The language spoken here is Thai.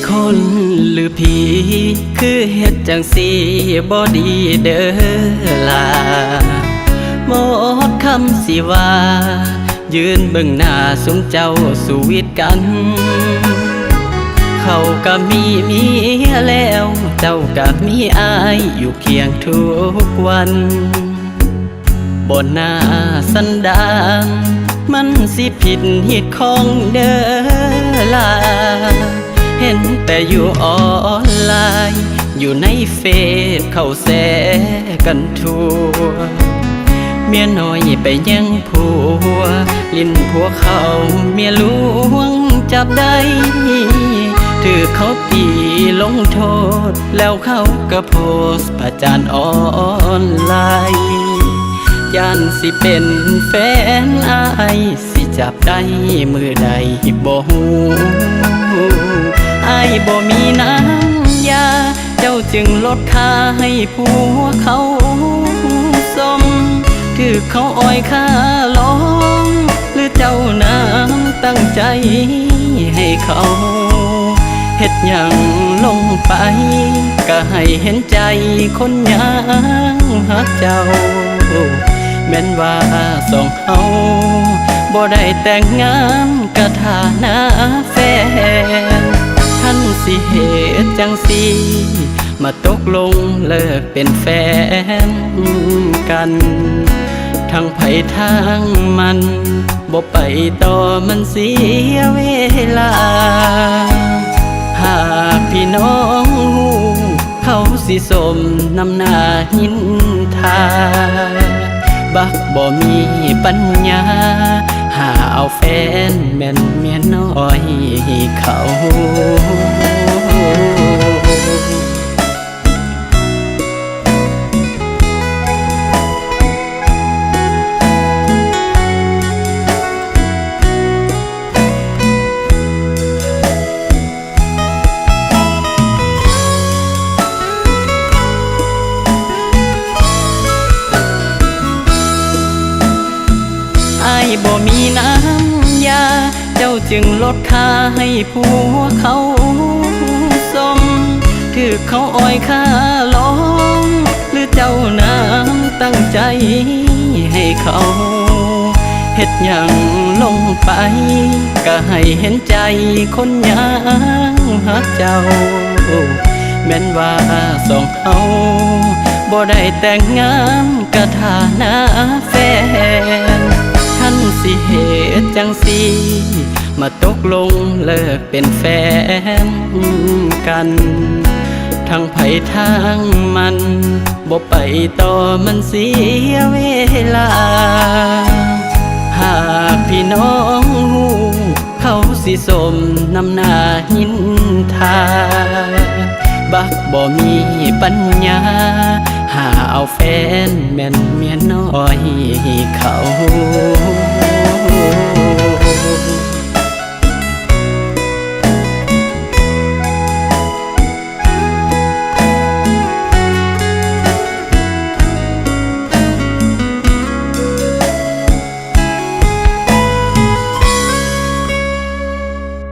คนหรือผีคือเฮ็ดจังสิบ่ดีเด้อล่ะหมดคำสิว่ายืนเบิ่งหน้าสุมเจ้าสู่วิตกันเขาก็มีเมียแล้วเจ้าก็มีอายอยู่เคียงทุกวันบนหน้าสันดานมันสิผิดเหตุของเด้อล่ะเห็นแต่อยู่ออนไลน์อยู่ในเฟซเข้าแซกันทั่วเมียน้อยไปยังผัวลิ้นผัวเขาเมียหลวงจับได้ถือเขาตีลงโทษแล้วเขาก็โพสต์ประจานออนไลน์ย่านสิเป็นแฟนอายสิจับได้มือใดบ่ฮู้อายบ่มีน้ำยาเจ้าจึงลดค่าให้ผัวเขาสมคือเขาอ้อยค่าลองหรือเจ้าน้ำตั้งใจให้เขาเฮ็ดหยังลงไปก็ให้เห็นใจคนยังหักเจ้าแม่นว่าสองเฮาบ่ได้แต่งงานกะฐานะแฟนท่านสิเหตุจังสิมาตกลงเลิกเป็นแฟนกันทั้งไผทางมันบ่ไปต่อมันเสียเวลาหากพี่น้องหูเขาสิสมน้ำหน้าหินทาบักบ่มีปัญญาหาเอาแฟนแม่นเมียน้อยเขาบ่มีน้ำยาเจ้าจึงลดค่าให้ผัวเขาสมคือเขาอ้อยค่าลองหรือเจ้าน้ำตั้งใจให้เขาเฮ็ดหยังลงไปก็ให้เห็นใจคนยังหักเจ้าแม่นว่าสองเฮาบ่ได้แต่งงานกะฐานะแฟนท่านสิเหตุจังสิมาตกลงเลิกเป็นแฟนกันทั้งไผทางมันบ่ไปต่อมันเสียเวลาหากพี่น้องหูเขาสิสมน้ำหน้าหินทาบักบ่มีปัญญาหาเอาแฟนแม่นเมียน้อยเขา